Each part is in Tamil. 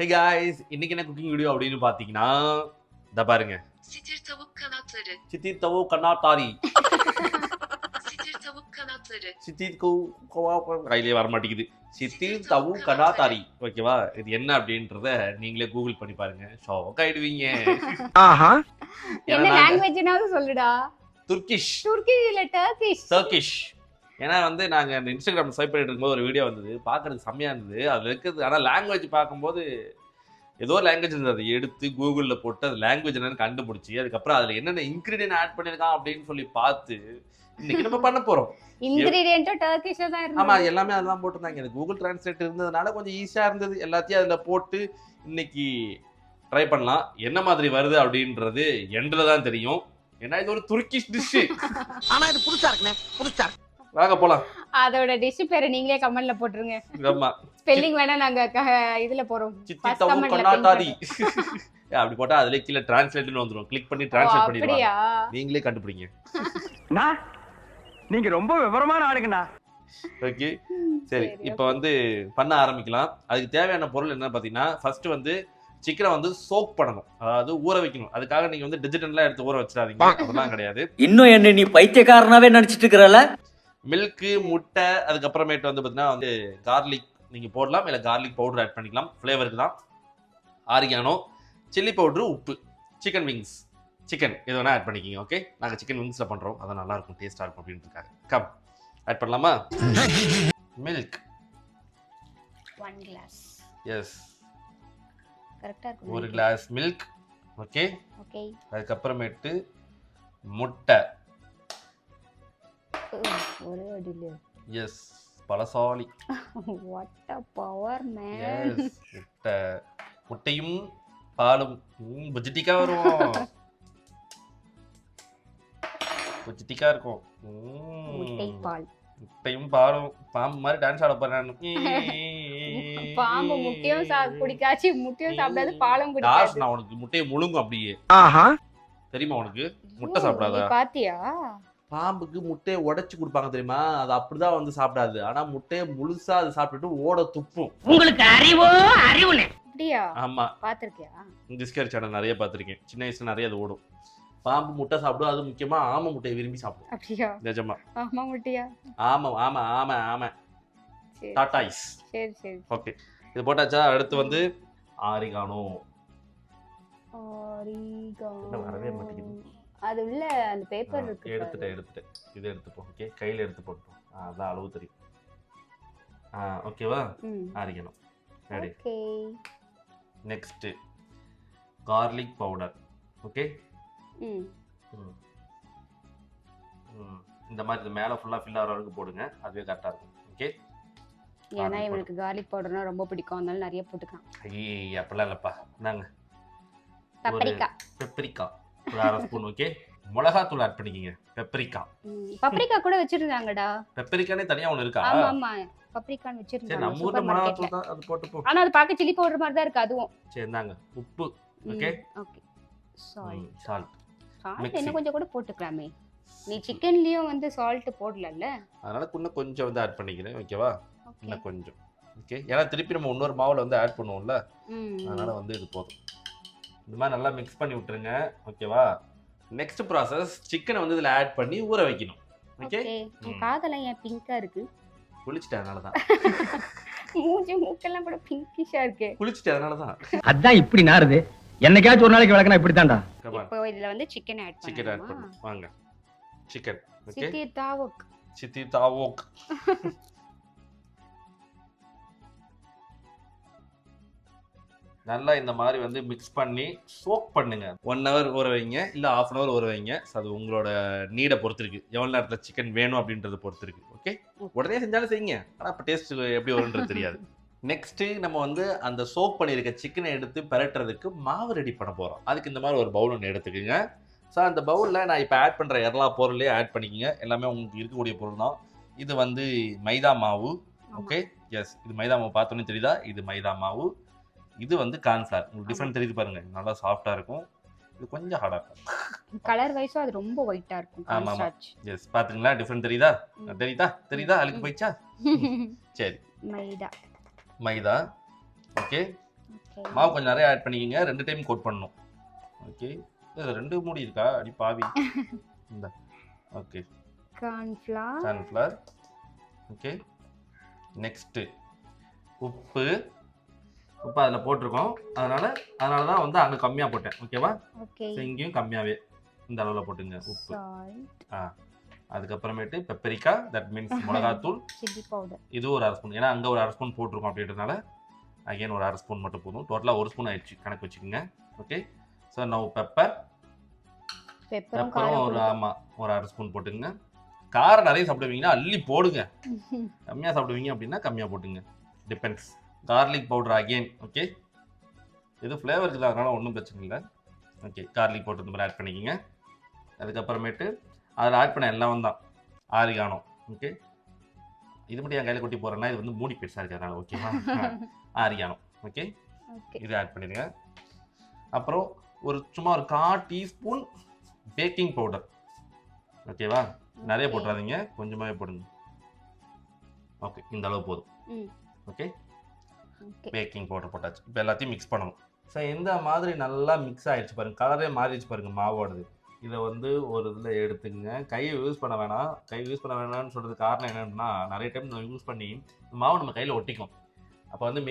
Hey guys, இன்னைக்கு என்ன குக்கிங் வீடியோ அப்படின்னு பாத்தீங்கன்னா இத பாருங்க. Sitir tavuk kanatları. சித்தி தவோ கண்ணாத்தாரி. Sitir tavuk kanatları. சித்தி கையிலே வர மாட்டேங்குது. சித்தி தவு கண்ணாத்தாரி. ஓகேவா? இது என்ன அப்படின்றத நீங்களே கூகுள் பண்ணி பாருங்க. ஷாக் ஆயிடுவீங்க. ஆஹா. என்ன லாங்குவேஜ்னாவது சொல்லுடா. துர்க்கிஷ். துர்க்கிஷ் இல்ல டர்க்கிஷ். ஏன்னா வந்து நாங்க அந்த இன்ஸ்டாகிராம் ஸ்வைப் பண்ணிட்டு இருக்கும்போது ஒரு வீடியோ வந்தது. பார்க்கறதுக்கு செம்மையா இருந்தது. அதுல இருக்கிறது ஆனா லாங்குவேஜ் பார்க்கும்போது ஏதோ லாங்குவேஜ் இருந்தது. அதை எடுத்து கூகுள்ல போட்டு அது லாங்குவேஜ் என்னன்னு கண்டுபிடிச்சி அதுக்கப்புறம் அதுல என்னென்ன இன்கிரீடியன்ட் ஆட் பண்ணிருக்கான் அப்படின்னு சொல்லி பார்த்து இன்னைக்கு நம்ம பண்ண போறோம். இன்கிரிடியன்ட் டர்க்கிஷ்ல தான் இருக்கு. ஆமா எல்லாமே அதான் போட்டிருந்தாங்க. இந்த கூகுள் டிரான்ஸ்லேட் இருந்ததுனால கொஞ்சம் ஈஸியா இருந்தது. எல்லாத்தையும் அதுல போட்டு இன்னைக்கு ட்ரை பண்ணலாம். என்ன மாதிரி வருது அப்படின்றது எண்ட்ல தான் தெரியும். ஏன்னா இது ஒரு துர்க்கிஷ் டிஷ். ஆனா இது புதுசா இருக்குனே, புதுசா. வாங்க போலாம். அதோட டிஷ் பேரை நீங்களே கமெண்ட்ல போட்டுருங்க. ஆமா. ஸ்பெல்லிங் வேணா நாங்க இதுல போறோம். சித்தி தவு கண்ணாத்தாரி. அப்படி போட்டா அதுல கீழ டிரான்ஸ்லேட்னு வந்துரும். கிளிக் பண்ணி டிரான்ஸ்லேட் பண்ணிடுவாங்க. அப்படியா? நீங்களே கண்டுபிடிங்க. நீங்க ரொம்ப விவரமான ஆளுங்கண்ணா. ஓகே சரி இப்போ வந்து பண்ண ஆரம்பிக்கலாம். அதுக்கு தேவையான பொருள் என்ன பார்த்தீங்கன்னா ஃபர்ஸ்ட் வந்து சிக்கனை வந்து சோக் பண்ணணும், அதாவது ஊற வைக்கணும். அதுக்காக நீங்க வந்து டிஜிட்டல்லாம் எடுத்து ஊற வச்சிடாதீங்க, அதெல்லாம் கிடையாது. இன்னும் என்ன நீ பைத்தியக்காரனாவே நினைச்சிட்டு இருக்கிறல. மில்க்கு, முட்டை, அதுக்கப்புறமேட்டு வந்து பார்த்தீங்கன்னா வந்து கார்லிக் நீங்க போடலாம், இல்லை கார்லிக் பவுடர் ஆட் பண்ணிக்கலாம் ஃப்ளேவருக்கு தான். ஆரிகானோ, சில்லி பவுட்ரு, உப்பு, சிக்கன் விங்ஸ், சிக்கன் எது வேணா ஆட் பண்ணிக்கிங்க. ஓகே நாங்கள் சிக்கன் விங்ஸ்ல பண்றோம், அதான் நல்லா இருக்கும், டேஸ்டா இருக்கும் அப்படின்றதுக்காக. கம் ஆட் பண்ணலாமா? Milk 1 glass. எஸ், கரெக்ட்டா இருக்கு. 1 glass மில்க். Okay okay. அதுக்கப்புறமேட்டு முட்டை. ஒரே அடியில. எஸ், பலசாலி. What a power man. Yes, முட்டை. முட்டையும் பாலும் புஜிட்டிக்கா வரும். புஜிட்டிக்கா இருக்கும். முட்டை பால். முட்டையும் பாலும். பாம்பு மாதிரி டான்ஸ் ஆட போறேன். பாம்பு முட்டையும் குடிக்காச்சு, முட்டையும் சாப்பிடாது, பாலும் குடிக்காது. நான் உனக்கு முட்டையை முழுங்கும் அப்படியே. ஆஹா. தெரியுமா உனக்கு? முட்டை சாப்பிடாதா? பாத்தியா? பாம்புக்கு முட்டையை உடைச்சு கொடுப்பாங்க தெரியுமா? அது அப்படிதான் வந்து சாப்பிடாது. ஆனா முட்டையை முழுசா அது சாப்பிட்டுட்டு ஓட துப்பும். உங்களுக்கு அறிவோ அறிவுனே. அப்படியா? ஆமா, பாத்திருக்கியா? டிஸ்கவரி சேனல் நிறைய பார்த்திருக்கேன். சின்ன வயசுல நிறைய அது ஓடும். பாம்பு முட்டை சாப்பிடும், அது முக்கியமா ஆமை முட்டையை விரும்பி சாப்பிடும். அப்படியா? நிஜமா. ஆமா முட்டையா? ஆமா ஆமா ஆமா ஆமா. சரி டாட்டாய்ஸ். சரி சரி. ஓகே இது போட்டாச்சா? அடுத்து வந்து ஆரிகானோ. என்ன வரவே மாட்டேங்குது. அது உள்ள அந்த பேப்பர் இருக்கு. எடுத்துட்டேன். இது எடுத்துப்போம். ஓகே கையில எடுத்து போட்டுப்போம். அதான் அளவு தெரியும். ஓகேவா? Oregano ready. Okay. Next garlic powder. Okay இந்த மாதிரி இது மேல ஃபுல்லா ஃபில் ஆகிற அளவுக்கு போடுங்க, அதுவே கரெக்டா இருக்கும். ஓகே ஏன்னா இவனுக்கு கார்லிக் பவுடர்னா ரொம்ப பிடிக்கும், அதனால நிறைய போட்டுக்கலாம். ஐயே அப்படிலாம் இல்லப்பா. நாங்க பப்ரிக்கா. பெப்பரிக்கா ஒரு 1/2 ஸ்பூன். ஓகே மிளகாத்தூள் ஆட் பண்ணிக்கிங்க. பெப்பரிக்கா. பப்ரிக்கா கூட வச்சிருந்தாங்கடா. பெப்பரிக்கானே தனியா ஒன்று இருக்கா? ஆமா ஆமா, பப்ரிக்கான்னு சரி வச்சிருந்தாங்க நம்ம ஊர்ல சூப்பர் மார்க்கெட்ல. மிளகாத்தூள் தான், அது போட்டு போ. ஆனா அது பார்க்க சில்லி பவுடர் மாதிரி தான் இருக்கு அதுவும். சரி இந்தாங்க உப்பு. Okay okay. சால்ட். சால்ட் இன்னும் கொஞ்சம் கூட போட்டுக்கலாமே. நீ சிக்கன்லயும் வந்து சால்ட் போடலல்ல, அதனால இன்னும் கொஞ்சம் வந்து ஆட் பண்ணிக்கிறேன். ஓகேவா? இன்னும் கொஞ்சம். ஓகே ஏன்னா திருப்பி நம்ம இன்னொரு மாவுல வந்து ஆட் பண்ணுவோம்ல, அதனால வந்து இது போதும். இந்த மாதிரி நல்லா மிக்ஸ் பண்ணி விட்டுருங்க. ஓகேவா? நெக்ஸ்ட் ப்ராசஸ் சிக்கனை வந்து இதுல ஆட் பண்ணி ஊற வைக்கணும். ஓகே காதெல்லாம் ஏன் பிங்கா இருக்கு? குளிச்சிட்டேன் அதனால தான். மூஞ்சி மூக்கெல்லாம் கூட பிங்கிஷா இருக்கு. குளிச்சிட்டேன் அதனால தான். அதான் இப்படி நாறுது. என்னைக்காச்சும் ஒரு நாளைக்கு விளக்கனா இப்படி தான்டா. இப்போ இதுல வந்து சிக்கன் ஆட் சிக்கன் ஆட் பண்ணு. வாங்க சிக்கன். ஓகே சித்தி தாவோக். சித்தி தாவோக். நல்லா இந்த மாதிரி வந்து மிக்ஸ் பண்ணி சோக் பண்ணுங்க. 1 hour ஊற வைங்க, இல்லை 1/2 hour ஊற வைங்க. அது உங்களோட நீடை பொறுத்து இருக்கு, எவ்வளோ நேரத்தில் சிக்கன் வேணும் அப்படின்றத பொறுத்து இருக்கு. ஓகே உடனே செஞ்சாலும் செய்யுங்க, ஆனால் இப்போ டேஸ்ட் எப்படி வரும்ன்றது தெரியாது. நெக்ஸ்ட் நம்ம வந்து அந்த சோக் பண்ணியிருக்க சிக்கனை எடுத்து பெரட்டுறதுக்கு மாவு ரெடி பண்ண போகிறோம். அதுக்கு இந்த மாதிரி ஒரு பவுல் ஒன்று எடுத்துக்கோங்க. ஸோ அந்த பவுலில் நான் இப்போ ஆட் பண்ணுற எல்லா பொருளையும் ஆட் பண்ணிக்கோங்க. எல்லாமே உங்களுக்கு இருக்கக்கூடிய பொருள் தான். இது வந்து மைதா மாவு. ஓகே எஸ், இது மைதா மாவு. பார்த்தோன்னே தெரியுதா? இது மைதா மாவு. இது வந்து கார்ன்ஃப்ளவர். உங்களுக்கு டிஃபரெண்ட் தெரியுது பாருங்க, நல்லா சாஃப்டா இருக்கும். இது கொஞ்சம் ஹார்டா இருக்கும். கலர் வைஸா அது ரொம்ப ஒயிட்டா இருக்கும். ஆமா ஆமா எஸ், பாத்தீங்களா டிஃபரெண்ட் தெரியுதா? தெரியுதா அழுக்கு போயிச்சா? சரி மைதா. மைதா. ஓகே ஓகே மாவு கொஞ்சம் நிறைய ஆட் பண்ணிக்கங்க, 2 டைம் கோட் பண்ணணும். ஓகே, இது 2 மூடி இருக்கா அடி பாவி. இந்த okay cornflour cornflour. Okay, next உப்பு அதில் போட்டிருக்கோம், அதனால தான் வந்து அங்கே கம்மியாக போட்டேன். ஓகேவா? ஓகே ஸோ இங்கேயும் கம்மியாகவே இந்த அளவில் போட்டுங்க உப்பு. சால்ட் அதுக்கப்புறமேட்டு பெப்பரிக்கா, தட் மீன்ஸ் மிளகாத்தூள், சில்லி பவுடர் இது ஒரு 1/2 ஸ்பூன். ஏன்னா அங்கே ஒரு 1/2 ஸ்பூன் போட்டிருக்கோம் அப்படின்றதுனால அகைன் ஒரு 1/2 ஸ்பூன் மட்டும் போதும். டோட்டலாக 1 ஸ்பூன் ஆயிடுச்சு கணக்கு வச்சுக்கோங்க. ஓகே, ஸோ நவ் பெப்பரும் காரம் ஒரு ஒரு 1/2 ஸ்பூன் போட்டுங்க. காரம் நிறைய சாப்பிடுவீங்கன்னா அள்ளி போடுங்க, கம்மியாக சாப்பிடுவீங்க அப்படின்னா கம்மியாக போட்டுங்க, depends. Garlic powder again. Okay, இது ஃப்ளேவருக்கு தான், அதனால ஒன்றும் பிரச்சனை இல்லை. ஓகே, கார்லிக் பவுடர் இந்த மாதிரி ஆட் பண்ணிக்கோங்க. அதுக்கப்புறமேட்டு அதில் ஆட் பண்ண எல்லாம் தான் ஆரிகானோ. ஓகே, இது மட்டும் என் கையில் கொட்டி போகிறேன்னா இது வந்து மூடி பெருசாக இருக்கிறதுனால. ஓகேவா? ஆரிகானோ. ஓகே, இது ஆட் பண்ணிடுங்க. அப்புறம் சும்மா ஒரு 1/4 டீஸ்பூன் பேக்கிங் பவுடர். ஓகேவா? நிறைய போட்டுறாதீங்க, கொஞ்சமாகவே போடுங்க. ஓகே, இந்த அளவு போதும். ஓகே, பேக்கிங் பவுடர் போட்டாச்சு. இப்போ எல்லாத்தையும் மிக்ஸ் பண்ணணும். ஸோ இந்த மாதிரி நல்லா மிக்ஸ் ஆகிடுச்சு பாருங்க, கலரே மாறிடுச்சு பாருங்க மாவோடது. இதை வந்து ஒரு இதில் எடுத்துக்கங்க. கையை யூஸ் பண்ண வேணாம். யூஸ் பண்ண வேணாம்னு சொல்கிறதுக்கு காரணம் என்னென்னா, நிறைய டைம் நம்ம யூஸ் பண்ணி மாவு நம்ம கையில் ஒட்டிக்கும். அப்போ வந்து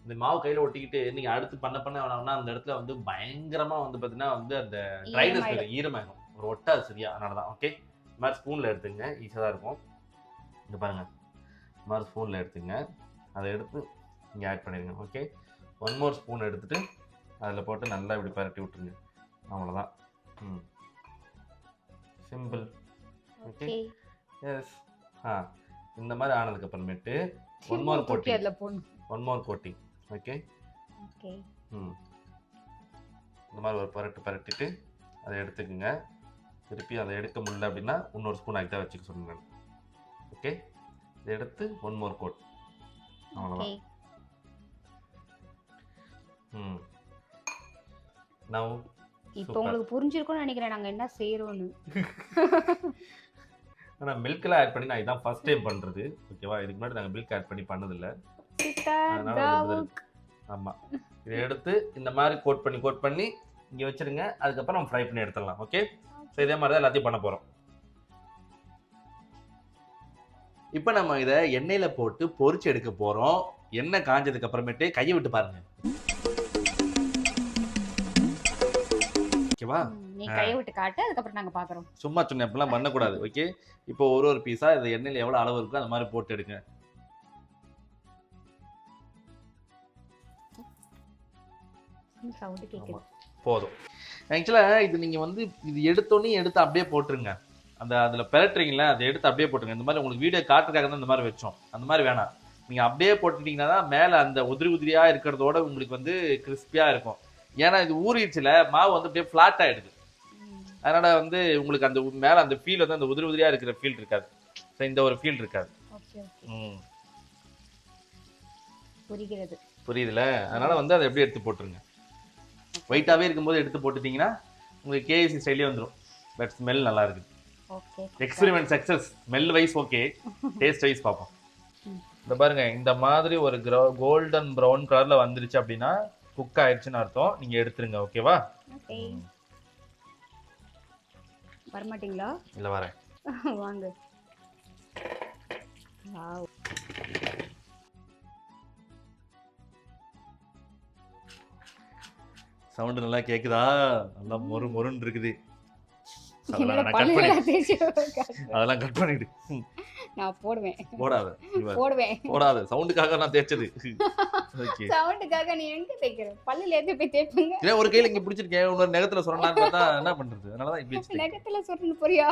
இந்த மாவு கையில் ஒட்டிக்கிட்டு நீங்கள் அடுத்து பண்ண வேணாம்னா அந்த இடத்துல வந்து பயங்கரமாக வந்து பார்த்தீங்கன்னா வந்து அந்த ட்ரைனஸ் ஈரமாகும், ஒரு ஒட்டாது சரியா. அதனால தான். ஓகே, இந்த மாதிரி ஸ்பூனில் எடுத்துங்க, ஈஸியாக தான் இருக்கும். இந்த பாருங்கள், இந்த மாதிரி ஸ்பூனில் எடுத்துங்க, அதை எடுத்து இங்கே ஆட் பண்ணிடுங்க. ஓகே, 1 மோர் ஸ்பூன் எடுத்துகிட்டு அதில் போட்டு நல்லா இப்படி பரட்டி விட்டுருங்க. அவ்வளோதான். சிம்பிள். Okay, yes. இந்த மாதிரி ஆனதுக்கப்புறமேட்டு 1 மோர் கோட்டிங். ஓகே, இந்த மாதிரி ஒரு பரட்டிட்டு அதை எடுத்துக்கோங்க. திருப்பி அதை எடுக்க முடியல அப்படின்னா இன்னொரு ஸ்பூன் ஆக்கி தான் வச்சுக்க சொன்னேன். ஓகே, இதை எடுத்து 1 மோர் கோட். அவ்வளோதான். நவ் இப்போ உங்களுக்கு புரிஞ்சிருக்கும்னு நினைக்கிறேன் நாங்க என்ன செய்யறோம்னு. ஆனால் மில்க்லாம் ஆட் பண்ணி நான் இதான் ஃபர்ஸ்ட் டைம் பண்ணுறது. ஓகேவா? இதுக்கு முன்னாடி நாங்கள் மில்க் ஆட் பண்ணி பண்ணதில்லை. ஆமாம், இதை எடுத்து இந்த மாதிரி கோட் பண்ணி இங்கே வச்சுருங்க. அதுக்கப்புறம் நம்ம ஃப்ரை பண்ணி எடுத்துடலாம். ஓகே, ஸோ இதே மாதிரி தான் எல்லாத்தையும் பண்ண போகிறோம். இப்போ நம்ம இதை எண்ணெயில் போட்டு பொரிச்சு எடுக்க போகிறோம். எண்ணெய் காஞ்சதுக்கு அப்புறமேட்டு கையை விட்டு பாருங்க. ஓகேவா? நீ கையை விட்டு காட்டு, அதுக்கப்புறம் நாங்க பாக்குறோம். சும்மா சொன்ன அப்படிலாம் பண்ணக்கூடாது. ஓகே, இப்போ ஒரு பீஸா இது எண்ணெயில் எவ்வளோ அளவு இருக்கோ அந்த மாதிரி போட்டு எடுங்க. சவுண்ட் கேக்குது. போதும். ஆக்சுவலாக இது நீங்கள் வந்து இது எடுத்தோன்னே எடுத்து அப்படியே போட்டுருங்க. அதில் பெரட்டுறீங்களா, அதை எடுத்து அப்படியே போட்டுருங்க. இந்த மாதிரி உங்களுக்கு வீடியோ காட்டுறதுக்காக தான் இந்த மாதிரி வச்சோம். அந்த மாதிரி வேணாம். நீங்கள் அப்படியே போட்டுட்டீங்கன்னா தான் மேலே அந்த உதிரியாக இருக்கிறதோட உங்களுக்கு வந்து கிறிஸ்பியாக இருக்கும். ஏன்னா இது ஊறிடுச்சுல, மாவு வந்து அப்படியே ஃப்ளாட் ஆகிடுது. அதனால் வந்து உங்களுக்கு அந்த மேலே அந்த ஃபீல் வந்து அந்த உதிரியாக இருக்கிற ஃபீல் இருக்காது. ஸோ இந்த ஒரு ஃபீல் இருக்காது. புரியுதுல? அதனால் வந்து அதை எப்படி எடுத்து போட்டுருங்க. ஒயிட்டாகவே இருக்கும்போது எடுத்து போட்டுட்டிங்கன்னா உங்களுக்கு கேஎஃப்சி ஸ்டைலே வந்துடும். பட் ஸ்மெல் நல்லா இருக்குது. Experiment success. Smell wise okay, taste wise பார்ப்போம். இந்த பாருங்க, இந்த மாதிரி ஒரு கோல்டன் ப்ரௌன் கலரில் வந்துருச்சு அப்படின்னா குக் ஆயிடுச்சுன்னு அர்த்தம். நீங்கள் எடுத்துருங்க. ஓகேவா? வரமாட்டீங்களா? இல்லை, வரேன். வாங்க. சவுண்ட் நல்லா கேக்குதா? நல்லா மொறுன்னு இருக்குது. அதெல்லாம் கட் பண்ணிடு. நான் போடுவேன். போடாத. சவுண்டுக்காக நான் தேய்ச்சது. ஓகே, சவுண்டுக்காக நீ எங்க தேய்க்கிற? பல்லுல ஏத்தி போய் தேய்ப்பங்க. இல்ல ஒரு கையில இங்க பிடிச்சிருக்கேன், இன்னொரு நகத்துல சொரலாம்னு பார்த்தா என்ன பண்றது? அதனால தான் இப்படி வச்சிட்டேன். நகத்துல சொரணும் போறியா?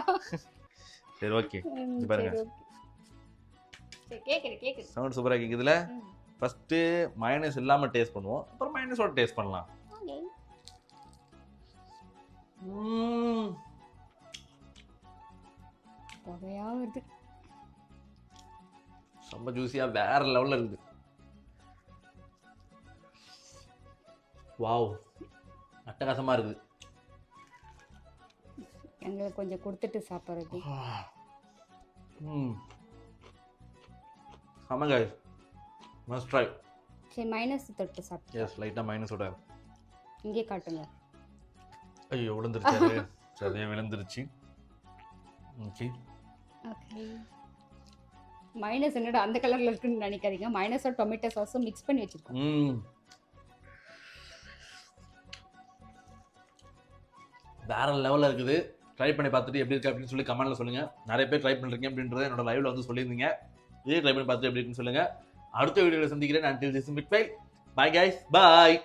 சரி, ஓகே. இது பாருங்க. சரி, கேக்குது. சவுண்ட் சூப்பரா கேக்குதுல? ஃபர்ஸ்ட் மயோனைஸ் இல்லாம டேஸ்ட் பண்ணுவோம், அப்புறம் மயோனைஸோட டேஸ்ட் பண்ணலாம். புகையா வருது. ரொம்ப ஜூசியா வேற லெவல்ல இருக்குது. வாவ், அட்டகாசமா இருக்குது. எங்களுக்கு கொஞ்சம் கொடுத்துட்டு சாப்பிடுறது. ஆமாங்க, மஸ்ட் ட்ரை. சரி மைனஸ் தொட்டு சாப்பிட்டு எஸ் லைட்டா மைனஸோட. இங்கே காட்டுங்க. ஐயோ விழுந்துருச்சு. சரி விழுந்துருச்சு. ஓகே. ஓகே. மைனஸ் என்னடா அந்த கலர்ல இருக்குன்னு நினைக்காதீங்க. மைனஸும் டொமேட்டோ சாஸும் மிக்ஸ் பண்ணி வச்சிருக்கோம். வேற லெவலில் இருக்குது. ட்ரை பண்ணி பார்த்துட்டு எப்படி இருக்கு அப்படின்னு சொல்லி கமெண்ட்ல சொல்லுங்க. நிறைய பேர் ட்ரை பண்ணுறீங்க அப்படின்றத என்னோட லைவ்ல வந்து சொல்லியிருந்தீங்க. இதே ட்ரை பண்ணி பார்த்துட்டு எப்படி இருக்குன்னு சொல்லுங்க. அடுத்த வீடியோவில் சந்திக்கிறேன். until this is Big Fail. Bye guys. Bye.